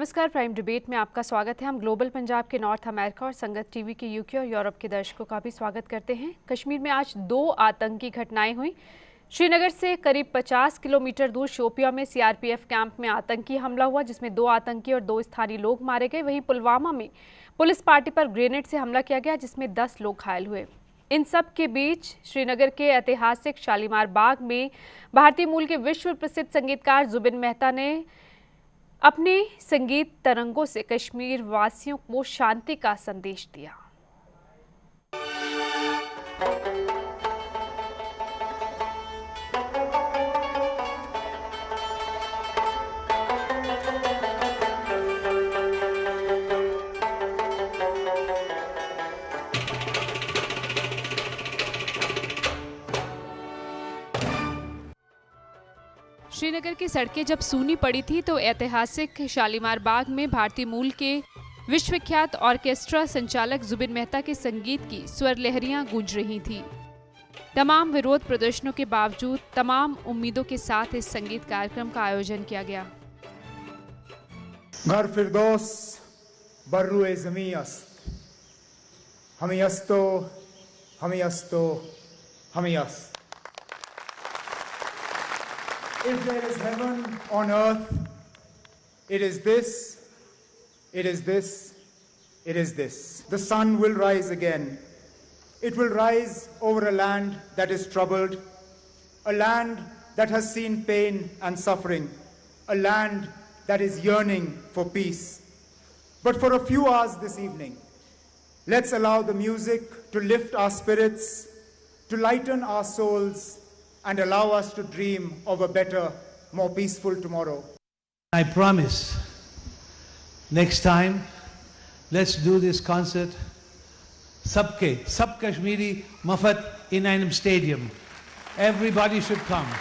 नमस्कार, prime debate में आपका स्वागत है। हम ग्लोबल पंजाब के नॉर्थ अमेरिका और संगत टीवी के यूके और यूरोप के दर्शकों का भी स्वागत करते हैं। कश्मीर में आज 2 आतंकी घटनाएं हुई। श्रीनगर से करीब 50 किलोमीटर दूर शोपिया में सीआरपीएफ कैंप में आतंकी हमला हुआ, जिसमें 2 आतंकी और 2 स्थानीय लोग मारे गए। वहीं पुलवामा में पुलिस पार्टी पर ग्रेनेड से हमला किया गया, जिसमें 10 लोग घायल हुए। इन सब के बीच श्रीनगर के ऐतिहासिक शालीमार बाग में भारतीय मूल के विश्व प्रसिद्ध संगीतकार जुबिन मेहता ने अपने संगीत तरंगों से कश्मीर वासियों को शांति का संदेश दिया। श्रीनगर की सड़कें जब सूनी पड़ी थी तो ऐतिहासिक शालीमार बाग में भारतीय मूल के विश्वविख्यात ऑर्केस्ट्रा संचालक जुबिन मेहता के संगीत की स्वर लहरियां गूंज रही थी। तमाम विरोध प्रदर्शनों के बावजूद तमाम उम्मीदों के साथ इस संगीत कार्यक्रम का आयोजन किया गया। घर फिरदौस बर्रुए ज़मीं अस्त, हमें अस्तो हमें अस्तो हमें अस्त। If there is heaven on earth, it is this, it is this, it is this. The sun will rise again. It will rise over a land that is troubled, a land that has seen pain and suffering, a land that is yearning for peace. But for a few hours this evening, let's allow the music to lift our spirits, to lighten our souls, and allow us to dream of a better, more peaceful tomorrow. I promise, next time, let's do this concert, sab Kashmiri Mafat in einem stadium. Everybody should come.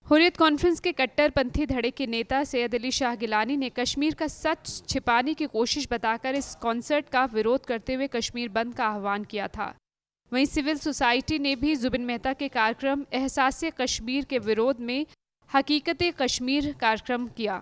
Hurriyat conference के कट्टरपंथी धड़े के नेता सैयद अली शाह गिलानी ने कश्मीर का सच छिपाने की कोशिश बताकर इस कॉन्सर्ट का विरोध करते हुए कश्मीर बंद का आह्वान किया था। वहीं सिविल सोसाइटी ने भी जुबिन मेहता के कार्यक्रम एहसास कश्मीर के विरोध में हकीकत कश्मीर कार्यक्रम किया।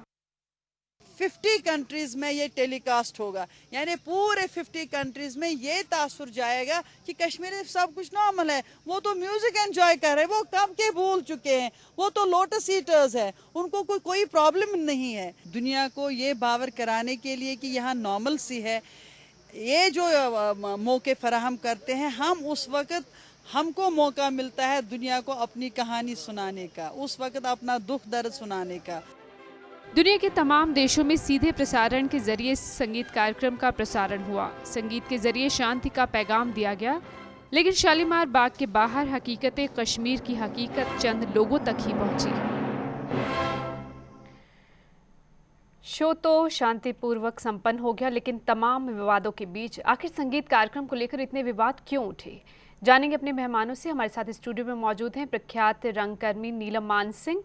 50 कंट्रीज में ये टेलीकास्ट होगा, यानी पूरे 50 कंट्रीज में ये तासुर जाएगा कि कश्मीर में सब कुछ नॉर्मल है। वो तो म्यूजिक एंजॉय कर रहे हैं, वो कब के भूल चुके हैं, वो तो लोटस ईटर्स है, उनको कोई प्रॉब्लम नहीं है। दुनिया को ये बावर कराने के लिए कि यहाँ नॉर्मल सी है, ये जो मौके फराहम करते हैं, हम उस वक्त हमको मौका मिलता है दुनिया को अपनी कहानी सुनाने का, उस वक्त अपना दुख दर्द सुनाने का। दुनिया के तमाम देशों में सीधे प्रसारण के जरिए संगीत कार्यक्रम का प्रसारण हुआ। संगीत के जरिए शांति का पैगाम दिया गया, लेकिन शालीमार बाग के बाहर हकीकत कश्मीर की हकीकत चंद लोगों तक ही पहुंची। शो तो शांतिपूर्वक संपन्न हो गया, लेकिन तमाम विवादों के बीच आखिर संगीत कार्यक्रम को लेकर इतने विवाद क्यों उठे, जानेंगे अपने मेहमानों से। हमारे साथ स्टूडियो में मौजूद हैं प्रख्यात रंगकर्मी नीलम मानसिंह,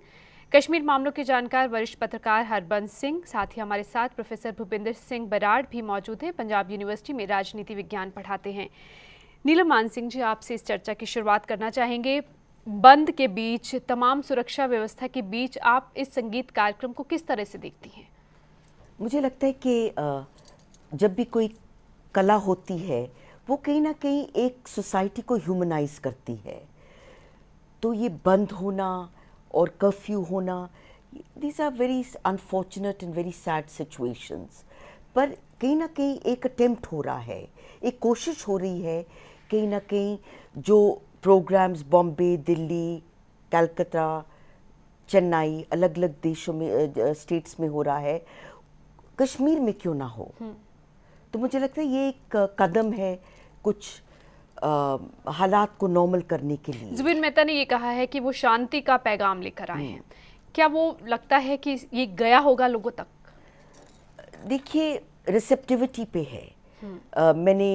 कश्मीर मामलों के जानकार वरिष्ठ पत्रकार हरबंस सिंह, साथ ही हमारे साथ प्रोफेसर भूपिंदर सिंह बराड़ भी मौजूद हैं, पंजाब यूनिवर्सिटी में राजनीति विज्ञान पढ़ाते हैं। नीलम मानसिंह जी, आपसे इस चर्चा की शुरुआत करना चाहेंगे। बंद के बीच, तमाम सुरक्षा व्यवस्था के बीच आप इस संगीत कार्यक्रम को किस तरह से देखती हैं? मुझे लगता है कि जब भी कोई कला होती है वो कहीं ना कहीं एक सोसाइटी को ह्यूमनाइज करती है। तो ये बंद होना और कर्फ्यू होना, these are very unfortunate and very sad situations. पर कहीं ना कहीं एक अटेम्प्ट हो रहा है, एक कोशिश हो रही है कहीं ना कहीं, जो प्रोग्राम्स बॉम्बे, दिल्ली, कलकत्ता, चेन्नई, अलग अलग देशों में, स्टेट्स में हो रहा है, कश्मीर में क्यों ना हो। तो मुझे लगता है ये एक कदम है कुछ हालात को नॉर्मल करने के लिए। जुबिन मेहता ने ये कहा है कि वो शांति का पैगाम लेकर आए हैं, क्या वो लगता है कि ये गया होगा लोगों तक? देखिए, रिसेप्टिविटी पे है। मैंने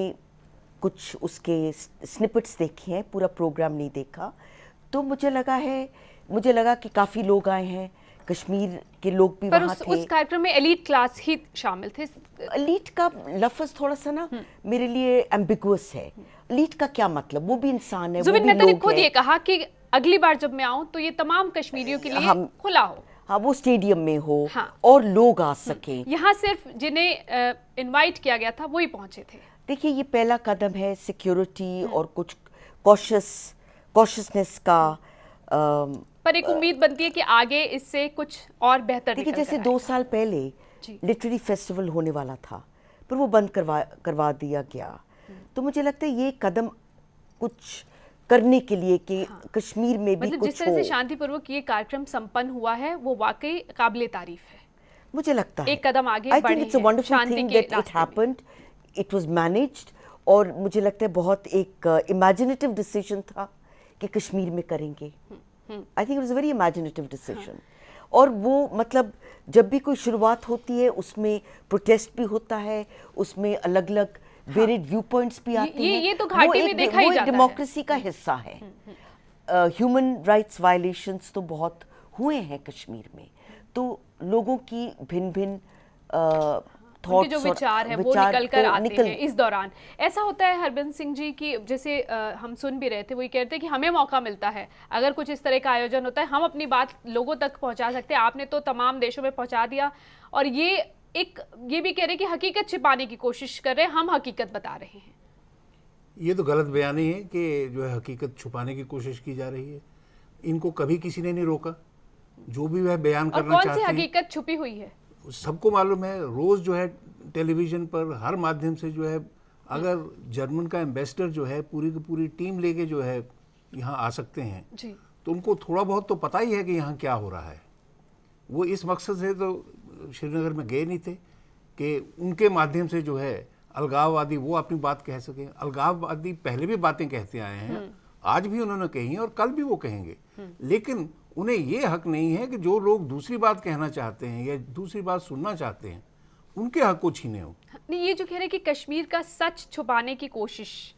कुछ उसके स्निपेट्स देखे हैं, पूरा प्रोग्राम नहीं देखा, तो मुझे लगा कि काफ़ी लोग आए हैं, कश्मीर के लोग भी वहाँ थे। उस कार्यक्रम में एलीट क्लास ही शामिल थे। एलीट का लफ्ज़ थोड़ा सा ना मेरे लिए एम्बिगुअस है। एलीट का क्या मतलब, वो भी इंसान है। जुबिन मेहता ने खुद ये कहा कि अगली बार जब मैं आऊं तो ये तमाम कश्मीरियों के लिए खुला हो। हाँ वो स्टेडियम में हो हाँ। और लोग आ सकें। यहाँ सिर्फ जिन्हें इनवाइट किया गया था वही पहुंचे थे। देखिए ये पहला कदम है सिक्योरिटी और कुछ कॉशियसनेस का। पर एक उम्मीद बनती है कि आगे इससे कुछ और बेहतर देखिए निकल जैसे कर 2 आएगा। साल पहले जी। लिटरेरी फेस्टिवल होने वाला था पर वो बंद करवा दिया गया। तो मुझे लगता है ये कदम कुछ करने के लिए कि कश्मीर में भी मतलब जिस कुछ तरह हो, से शांतिपूर्वक ये कार्यक्रम संपन्न हुआ है वो वाकई काबिले तारीफ है। मुझे लगता है एक कदम आगे आई बढ़े थिंक इट्स अ हैं वंडरफुल शांति थिंग के दैट इट रास्ते में। Happened, it was managed. और मुझे लगता है बहुत एक इमेजिनेटिव डिसीजन था कि कश्मीर में करेंगे। I think it was a very imaginative decision. और वो मतलब जब भी कोई शुरुआत होती है उसमें प्रोटेस्ट भी होता है, उसमें अलग अलग वेरिड व्यू पॉइंट्स भी आते हैं। ये तो घाटी में देखा ही जाता है। डेमोक्रेसी का हिस्सा है। ह्यूमन राइट्स वायलेशंस तो बहुत हुए हैं कश्मीर में, तो लोगों की भिन्न भिन्न उनके जो विचार है वो निकल कर आते हैं इस दौरान। ऐसा होता है हरबंस सिंह जी की जैसे हम सुन भी रहे थे, वही कहते हैं कि हमें मौका मिलता है अगर कुछ इस तरह का आयोजन होता है हम अपनी बात लोगों तक पहुंचा सकते हैं। आपने तो तमाम देशों में पहुंचा दिया और ये भी कह रहे हैं कि हकीकत छिपाने की कोशिश कर रहे हैं, हम हकीकत बता रहे हैं। ये तो गलत बयानी है कि जो है हकीकत छुपाने की कोशिश की जा रही है। इनको कभी किसी ने नहीं रोका, जो भी वह बयान और करना कौन सी चाहते हैं हकीकत छुपी हुई है सबको मालूम है। रोज जो है टेलीविजन पर हर माध्यम से जो है अगर जर्मन का एम्बेसडर जो है पूरी की पूरी टीम लेके जो है यहाँ आ सकते हैं जी। तो उनको थोड़ा बहुत तो पता ही है कि यहाँ क्या हो रहा है। वो इस मकसद से तो श्रीनगर में गए नहीं थे कि उनके माध्यम से जो है अलगाववादी वो अपनी बात कह सकें। अलगाववादी पहले भी बातें कहते आए हैं, आज भी उन्होंने कही हैं और कल भी वो कहेंगे, लेकिन उन्हें ये हक नहीं है कि जो लोग दूसरी बात कहना चाहते हैं या दूसरी बात सुनना चाहते हैं उनके हक को छीने हो। नहीं, ये जो कह रहे हैं कि कश्मीर का सच छुपाने की कोशिश,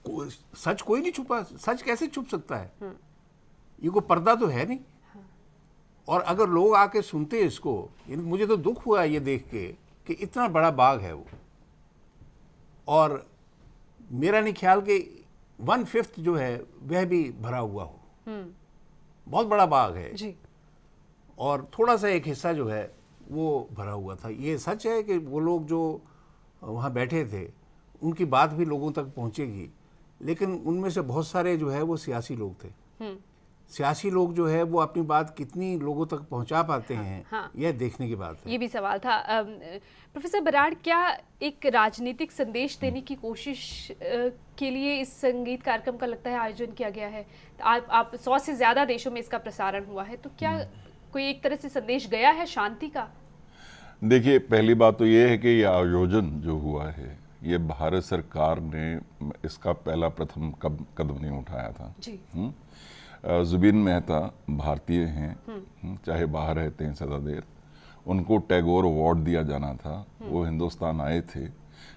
सच कोई नहीं छुपा, सच कैसे छुप सकता है? ये कोई पर्दा तो है नहीं। और अगर लोग आके सुनते इसको, मुझे तो दुख हुआ ये देख के कि इतना बड़ा बाग है वो, और मेरा नहीं ख्याल कि 1/5 जो है वह भी भरा हुआ हो। बहुत बड़ा बाग है जी। और थोड़ा सा एक हिस्सा जो है वो भरा हुआ था। ये सच है कि वो लोग जो वहाँ बैठे थे उनकी बात भी लोगों तक पहुँचेगी, लेकिन उनमें से बहुत सारे जो है वो सियासी लोग थे। सियासी लोग जो है वो अपनी बात कितनी लोगों तक पहुंचा पाते हैं, यह देखने की बात है। ये भी सवाल था। प्रोफेसर बराड़, क्या एक राजनीतिक संदेश देने की कोशिश के लिए इस संगीत कार्यक्रम का लगता है आयोजन किया गया है? आप 100 से ज़्यादा देशों में इसका प्रसारण हुआ है, तो क्या कोई एक तरह से संदेश गया है शांति का? देखिए, पहली बात तो ये है कि ये आयोजन जो हुआ है ये भारत सरकार ने इसका प्रथम कदम नहीं उठाया था जी। जुबिन मेहता भारतीय हैं, चाहे बाहर रहते हैं सदा देर, उनको टैगोर अवार्ड दिया जाना था, वो हिंदुस्तान आए थे।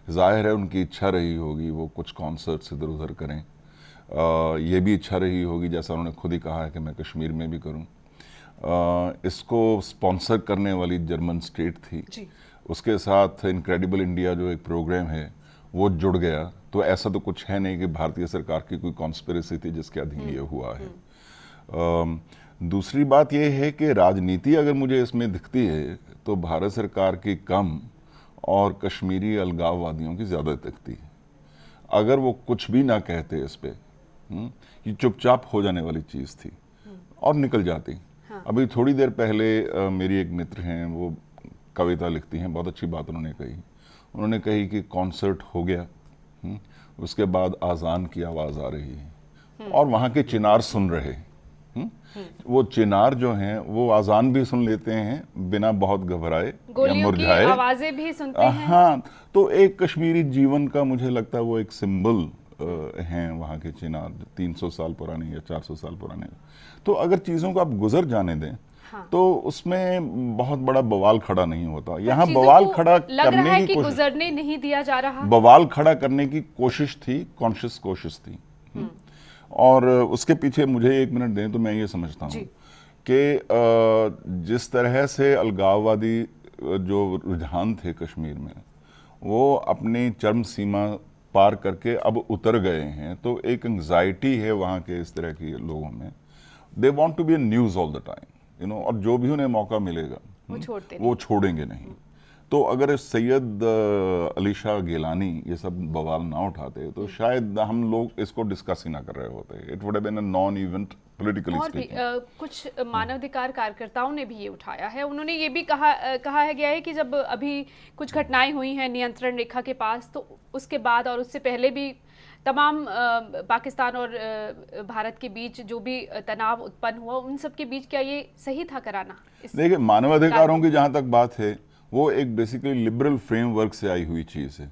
जाहिर है उनकी इच्छा रही होगी वो कुछ कॉन्सर्ट्स इधर उधर करें, ये भी इच्छा रही होगी जैसा उन्होंने खुद ही कहा है कि मैं कश्मीर में भी करूं। इसको स्पॉन्सर करने वाली जर्मन स्टेट थी जी। उसके साथ इनक्रेडिबल इंडिया जो एक प्रोग्राम है वो जुड़ गया। तो ऐसा तो कुछ है नहीं कि भारतीय सरकार की कोई कॉन्स्पिरेसी थी जिसके अधीन ये हुआ है। दूसरी बात यह है कि राजनीति अगर मुझे इसमें दिखती है तो भारत सरकार की कम और कश्मीरी अलगाववादियों की ज़्यादा दिखती है। अगर वो कुछ भी ना कहते इस पे, ये चुपचाप हो जाने वाली चीज़ थी और निकल जाती। हाँ। अभी थोड़ी देर पहले मेरी एक मित्र हैं, वो कविता लिखती हैं, बहुत अच्छी बात उन्होंने कही। उन्होंने कही कि कॉन्सर्ट हो गया, उसके बाद आज़ान की आवाज़ आ रही है और वहाँ के चिनार सुन रहे। वो चिनार जो हैं वो आज़ान भी सुन लेते हैं बिना बहुत घबराए या मुरझाए, आवाज़ें भी सुनते हैं। हाँ, तो एक कश्मीरी जीवन का मुझे लगता है वो एक सिंबल हैं वहाँ के चिनार, 300 साल पुराने या 400 साल पुराने। तो अगर चीज़ों को आप गुजर जाने दें, हाँ, तो उसमें बहुत बड़ा बवाल खड़ा नहीं होता। यहाँ बवाल खड़ा करने की कोशिश, गुजरने नहीं दिया जा रहा, बवाल खड़ा करने की कोशिश थी, कॉन्शियस कोशिश थी। और उसके पीछे मुझे 1 मिनट दें तो मैं ये समझता हूँ कि जिस तरह से अलगाववादी जो रुझान थे कश्मीर में वो अपनी चरम सीमा पार करके अब उतर गए हैं, तो एक एंग्जाइटी है वहाँ के इस तरह के लोगों में। They want to be a news all the time. और जो भी उन्हें मौका मिलेगा वो छोड़ेंगे नहीं। तो अगर सैयद अली शाह गिलानी ये सब बवाल ना उठाते तो शायद हम लोग इसको डिस्कस ही ना कर रहे होते। It would have been a non event politically speaking. कुछ मानवाधिकार कार्यकर्ताओं ने भी ये उठाया है, उन्होंने ये भी कहा गया है कि जब अभी कुछ घटनाएं हुई हैं नियंत्रण रेखा के पास, तो उसके बाद और उससे पहले भी तमाम पाकिस्तान और भारत के बीच जो भी तनाव उत्पन्न हुआ, उन सब के बीच क्या ये सही था कराना? देखिए, मानवाधिकारों की जहां तक बात है वो एक बेसिकली लिबरल फ्रेमवर्क से आई हुई चीज है।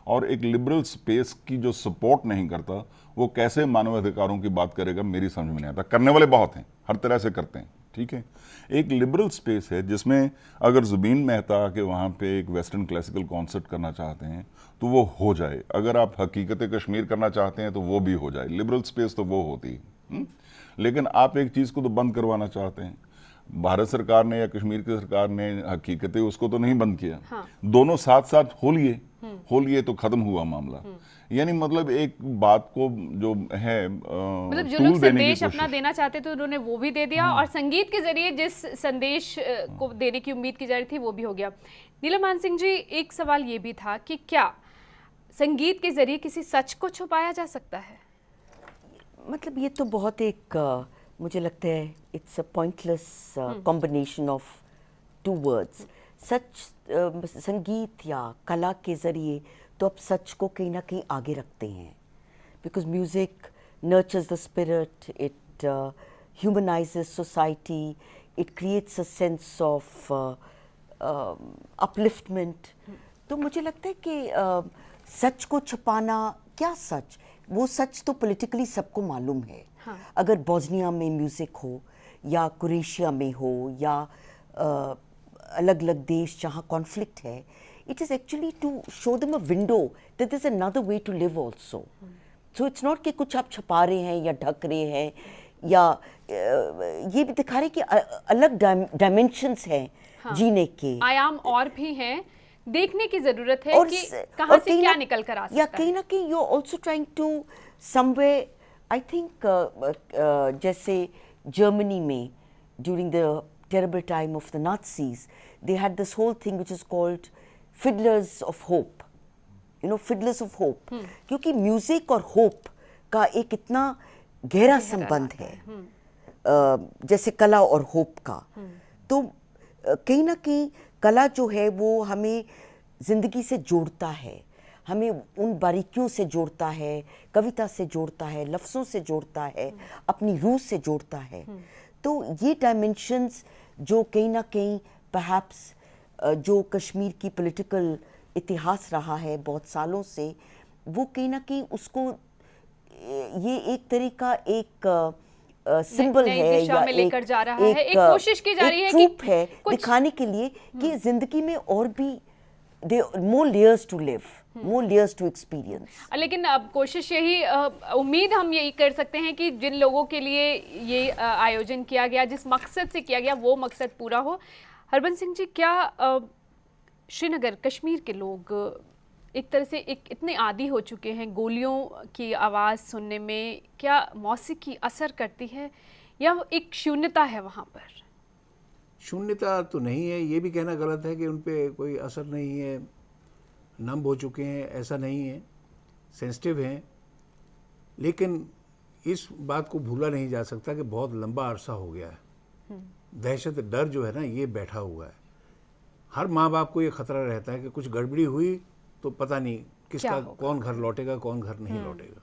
और एक लिबरल स्पेस की जो सपोर्ट नहीं करता वो कैसे मानवाधिकारों की बात करेगा, मेरी समझ में नहीं आता। करने वाले बहुत हैं, हर तरह से करते हैं, ठीक है। एक लिबरल स्पेस है जिसमें अगर जुबीन मेहता के वहाँ पे एक वेस्टर्न क्लासिकल कॉन्सर्ट करना चाहते हैं तो वो हो जाए, अगर आप हकीकत कश्मीर करना चाहते हैं तो वो भी हो जाए। लिबरल स्पेस तो वो होती है। लेकिन आप एक चीज़ को तो बंद करवाना चाहते हैं। भारत सरकार ने या कश्मीर की सरकार ने हकीकत उसको तो नहीं बंद किया। हाँ। दोनों साथ साथ हो लिए तो खत्म हुआ मामला। यानी मतलब एक बात को जो है मतलब जो लोग संदेश अपना देना चाहते थे उन्होंने वो भी दे दिया, और संगीत के जरिए जिस संदेश को देने की उम्मीद की जा रही थी वो भी हो गया। नीलम सिंह जी, एक सवाल ये भी था कि क्या संगीत के जरिए किसी सच को छुपाया जा सकता है? मतलब ये तो बहुत एक मुझे लगता है it's a pointless combination of two words. सच संगीत या कला के ज़रिए तो आप सच को कहीं ना कहीं आगे रखते हैं, because music nurtures the spirit, it humanises society, it creates a sense of upliftment. तो मुझे लगता है कि सच को छुपाना, क्या सच, वो सच तो पॉलिटिकली सबको मालूम है। हाँ। अगर बोस्निया में म्यूज़िक हो या क्रोएशिया में हो या अलग अलग देश जहाँ कॉन्फ्लिक्ट है, it is actually to show them a window that there's another way to live also. So it's not कि कुछ आप छुपा रहे हैं या ढक रहे हैं, या ये भी दिखा रहे कि अलग डायमेंशंस हैं। हाँ। जीने के आयाम और भी हैं, देखने की जरूरत है कि कहाँ से क्या निकल कर आ सकता है। या कहीं ना कहीं you're also trying to somewhere, I think जैसे जर्मनी में during the terrible time of the Nazis, they had this whole thing which is called Fiddlers of Hope, Fiddlers of Hope, क्योंकि म्यूजिक और होप का एक इतना गहरा संबंध है, जैसे कला और होप का। तो कहीं ना कहीं कला जो है वो हमें जिंदगी से जोड़ता है, हमें उन बारीकियों से जोड़ता है, कविता से जोड़ता है, लफ्ज़ों से जोड़ता है, अपनी रूह से जोड़ता है। तो ये डायमेंशंस जो कहीं ना कहीं परहैप्स जो कश्मीर की पॉलिटिकल इतिहास रहा है बहुत सालों से, वो कहीं ना कहीं उसको ये एक तरीका एक सिंबल है या लेकर जा रहा है, एक कोशिश की जा रही है ट्रूप है दिखाने के लिए कि जिंदगी में और भी more layers to live, more layers to experience. लेकिन अब कोशिश यही, उम्मीद हम यही कर सकते हैं कि जिन लोगों के लिए ये आयोजन किया गया, जिस मकसद से किया गया, वो मकसद पूरा हो। हरबंस सिंह जी, क्या श्रीनगर, कश्मीर के लोग एक तरह से इतने आदी हो चुके हैं गोलियों की आवाज़ सुनने में, क्या मौसीकी असर करती है या एक शून्यता है वहाँ पर? शून्यता तो नहीं है, ये भी कहना गलत है कि उन पे कोई असर नहीं है, नम हो चुके हैं, ऐसा नहीं है, सेंसिटिव हैं। लेकिन इस बात को भूला नहीं जा सकता कि बहुत लंबा अरसा हो गया है, दहशत डर जो है ना ये बैठा हुआ है। हर माँ बाप को ये खतरा रहता है कि कुछ गड़बड़ी हुई तो पता नहीं किसका कौन घर लौटेगा, कौन घर नहीं लौटेगा।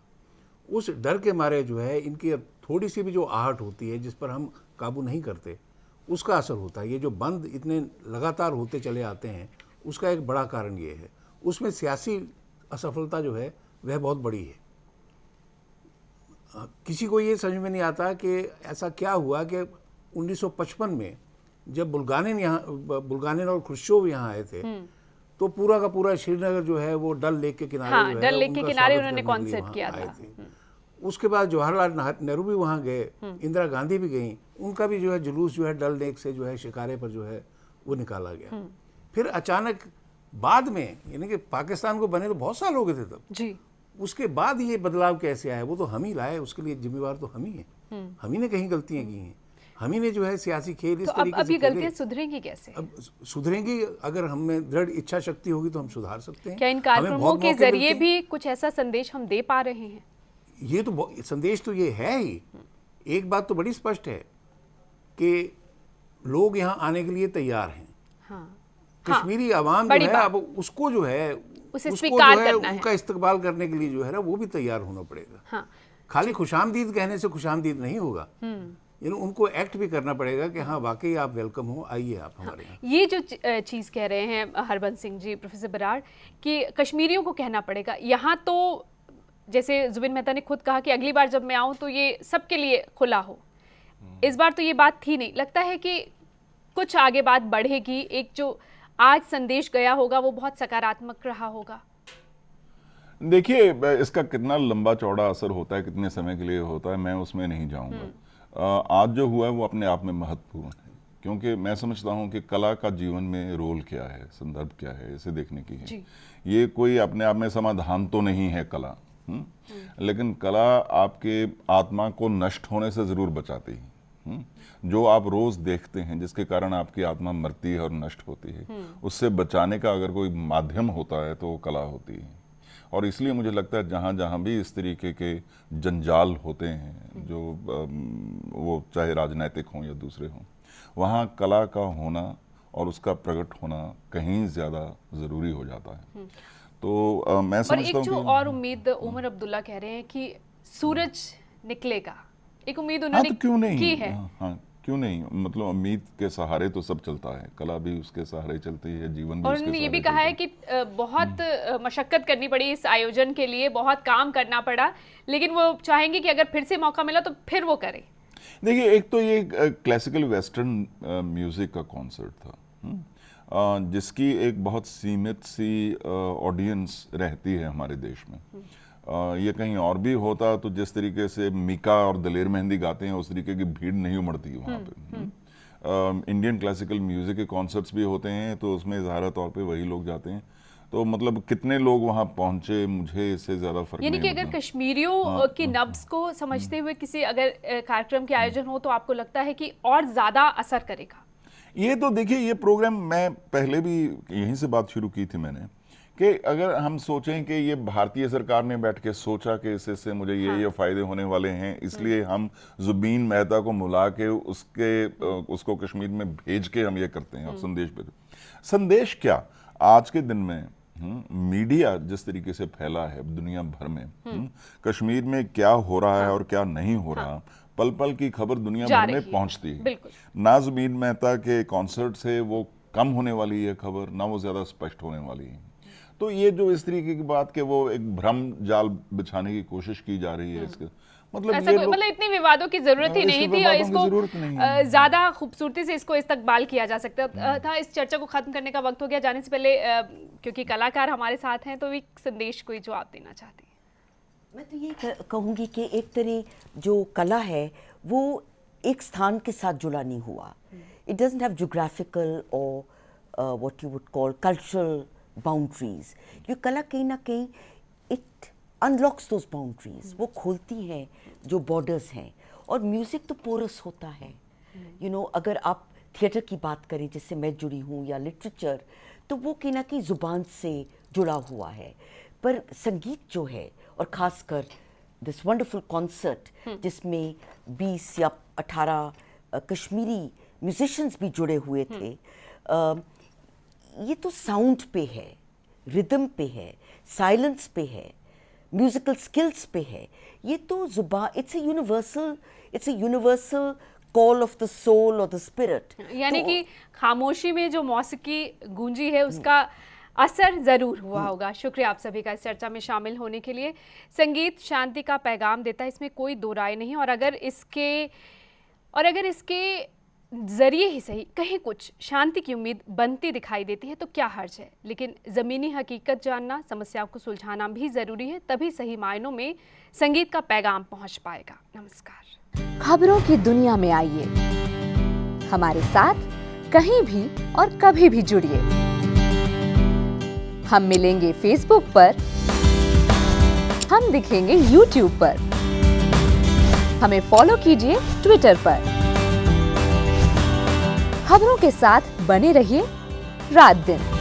उस डर के मारे जो है इनकी थोड़ी सी भी जो आहट होती है जिस पर हम काबू नहीं करते, उसका असर होता है। ये जो बंद इतने लगातार होते चले आते हैं उसका एक बड़ा कारण ये है। उसमें सियासी असफलता जो है वह बहुत बड़ी है। किसी को ये समझ में नहीं आता कि ऐसा क्या हुआ कि 1955 में जब बुल्गानिन और खुर्शीचोव यहाँ आए थे तो पूरा का पूरा श्रीनगर जो है वो डल लेक के किनारे, हाँ, डल लेक के किनारे उन्होंने कॉन्सर्ट किया था। उसके बाद जवाहरलाल नेहरू भी वहाँ गए, इंदिरा गांधी भी गई, उनका भी जो है जुलूस जो है डल लेक से जो है शिकारे पर जो है वो निकाला गया। फिर अचानक बाद में, यानी कि पाकिस्तान को बने तो बहुत साल हो गए थे तब जी, उसके बाद ये बदलाव कैसे आया वो तो हम ही लाए, उसके लिए जिम्मेवार तो हम ही हैं। हम ही ने कहीं गलतियां की हैं, हम ही ने जो है सियासी खेल इस तो अब तरीके से ये खेले। गलतियां सुधरेंगी कैसे? अब सुधरेंगी अगर हमें दृढ़ इच्छा शक्ति होगी तो हम सुधार सकते हैं। क्या इन हमें कार्यक्रमों बहुत के मौके जरिए मिलते हैं। भी कुछ ऐसा संदेश हम दे पा रहे हैं? ये तो संदेश तो ये है ही। एक बात तो बड़ी स्पष्ट है कि लोग यहाँ आने के लिए तैयार हैं। हाँ, कश्मीरी आवाम जो बड़ी है बात। अब उसको जो है उसे उसको स्वीकार जो है करना है। उनका इस्तकबाल करने के लिए जो है ना वो भी तैयार होना पड़ेगा। हाँ, खाली खुशामदीद कहने से खुशामदीद नहीं होगा। उनको एक्ट भी करना पड़ेगा कि हाँ वाकई आप वेलकम हो, आइए आप हमारे यहाँ। ये जो चीज़ कह रहे हैं हरबंस सिंह जी, प्रोफेसर बराड़, कि कश्मीरियों को कहना पड़ेगा। यहाँ तो जैसे जुबिन मेहता ने खुद कहा कि अगली बार जब मैं आऊँ तो ये सबके लिए खुला हो। इस बार तो ये बात थी नहीं। लगता है कि कुछ आगे बात बढ़ेगी। एक जो आज संदेश गया होगा वो बहुत सकारात्मक रहा होगा। देखिए, इसका कितना लंबा चौड़ा असर होता है, कितने समय के लिए होता है, मैं उसमें नहीं जाऊंगा। आज जो हुआ है वो अपने आप में महत्वपूर्ण है, क्योंकि मैं समझता हूं कि कला का जीवन में रोल क्या है, संदर्भ क्या है, इसे देखने की है। ये कोई अपने आप में समाधान तो नहीं है कला, लेकिन कला आपके आत्मा को नष्ट होने से जरूर बचाती है। जो आप रोज देखते हैं जिसके कारण आपकी आत्मा मरती है और नष्ट होती है, उससे बचाने का अगर कोई माध्यम होता है तो वो कला होती है। और इसलिए मुझे लगता है जहाँ जहाँ भी इस तरीके के जंजाल होते हैं, जो वो चाहे राजनीतिक हों या दूसरे हों, वहाँ कला का होना और उसका प्रकट होना कहीं ज़्यादा ज़रूरी हो जाता है। तो मैं समझता हूँ कि और उम्मीद उमर अब्दुल्ला कह रहे हैं कि सूरज निकलेगा, एक उम्मीद उन्होंने तो क्यों नहीं की है। हाँ, क्यों नहीं, मतलब उम्मीद के सहारे तो सब चलता है, कला भी उसके सहारे चलती है, जीवन भी और उसके उन्होंने ये सहारे भी कहा है चलता कि बहुत मशक्कत करनी पड़ी इस आयोजन के लिए, बहुत काम करना पड़ा, लेकिन वो चाहेंगे कि अगर फिर से मौका मिला तो फिर वो करें। देखिए, एक तो ये क्लासिकल वेस्टर्न म्यूजिक का कॉन्सर्ट था, जिसकी एक बहुत सीमित सी ऑडियंस रहती है हमारे देश में। ये कहीं और भी होता तो जिस तरीके से मीका और दलेर मेहंदी गाते हैं उस तरीके की भीड़ नहीं उमड़ती वहाँ पे। इंडियन क्लासिकल म्यूजिक के कॉन्सर्ट्स भी होते हैं तो उसमें ज़ाहिर तौर पे वही लोग जाते हैं। तो मतलब कितने लोग वहाँ पहुँचे, मुझे इससे ज़्यादा फर्क नहीं। यानी कि अगर कश्मीरियों की नब्ज को समझते हुए किसी अगर कार्यक्रम के आयोजन हो तो आपको लगता है कि और ज़्यादा असर करेगा? ये तो देखिए, ये प्रोग्राम मैं पहले भी यहीं से बात शुरू की थी मैंने, कि अगर हम सोचें कि ये भारतीय सरकार ने बैठ के सोचा कि इससे मुझे ये फायदे होने वाले हैं, इसलिए हम जुबीन मेहता को बुला के उसको कश्मीर में भेज के हम ये करते हैं और संदेश भेजते। संदेश क्या, आज के दिन में मीडिया जिस तरीके से फैला है दुनिया भर में, कश्मीर में क्या हो रहा है और क्या नहीं हो रहा, पल पल की खबर दुनिया भर में पहुंचती है। ना जुबीन मेहता के कॉन्सर्ट से वो कम होने वाली है खबर, ना वो ज्यादा स्पष्ट होने वाली है। तो ये जो इस तरीके की बात कि वो एक भ्रम जाल बिछाने की कोशिश की जा रही है, इसके मतलब ऐसा मतलब इतनी विवादों की जरूरत ही नहीं थी और इसको ज्यादा खूबसूरती से इसको इस्तकबाल किया जा सकता था। इस चर्चा को खत्म करने का वक्त हो गया। जाने से पहले क्योंकि कलाकार हमारे साथ हैं तो एक संदेश कोई जो आप देना चाहती हैं? मैं तो ये कहूँगी कि एक तरह जो कला है वो एक स्थान के साथ जुड़ा नहीं हुआ। इट डजंट हैव ज्योग्राफिकल और what you would call cultural boundaries. ये कला कहीं ना कहीं इट अनलॉक्स दोज बाउंड्रीज, वो खोलती हैं जो बॉर्डर्स हैं। और म्यूज़िक तो पोरस होता है। अगर आप थिएटर की बात करें जिससे मैं जुड़ी हूँ या लिटरेचर, तो वो कहीं ना कहीं ज़ुबान से जुड़ा हुआ है। पर संगीत जो है, और ख़ासकर दिस वंडरफुल कॉन्सर्ट जिसमें 20 या 18 कश्मीरी म्यूजिशियंस भी जुड़े हुए थे, ये तो साउंड पे है, रिदम पे है, साइलेंस पे है, म्यूजिकल स्किल्स पे है। ये तो जुबान, it's a universal call of the soul और द स्पिरिट। यानी कि खामोशी में जो मौसीकी गूंजी है उसका असर जरूर हुआ होगा। शुक्रिया आप सभी का इस चर्चा में शामिल होने के लिए। संगीत शांति का पैगाम देता है, इसमें कोई दो राय नहीं। और अगर इसके जरिए ही सही कहीं कुछ शांति की उम्मीद बनती दिखाई देती है तो क्या हर्ज है। लेकिन ज़मीनी हकीकत जानना, समस्याओं को सुलझाना भी ज़रूरी है, तभी सही मायनों में संगीत का पैगाम पहुंच पाएगा। नमस्कार। खबरों की दुनिया में आइए, हमारे साथ कहीं भी और कभी भी जुड़िए। हम मिलेंगे फेसबुक पर, हम दिखेंगे YouTube पर, हमें फॉलो कीजिए ट्विटर पर। खबरों के साथ बने रहिए रात दिन।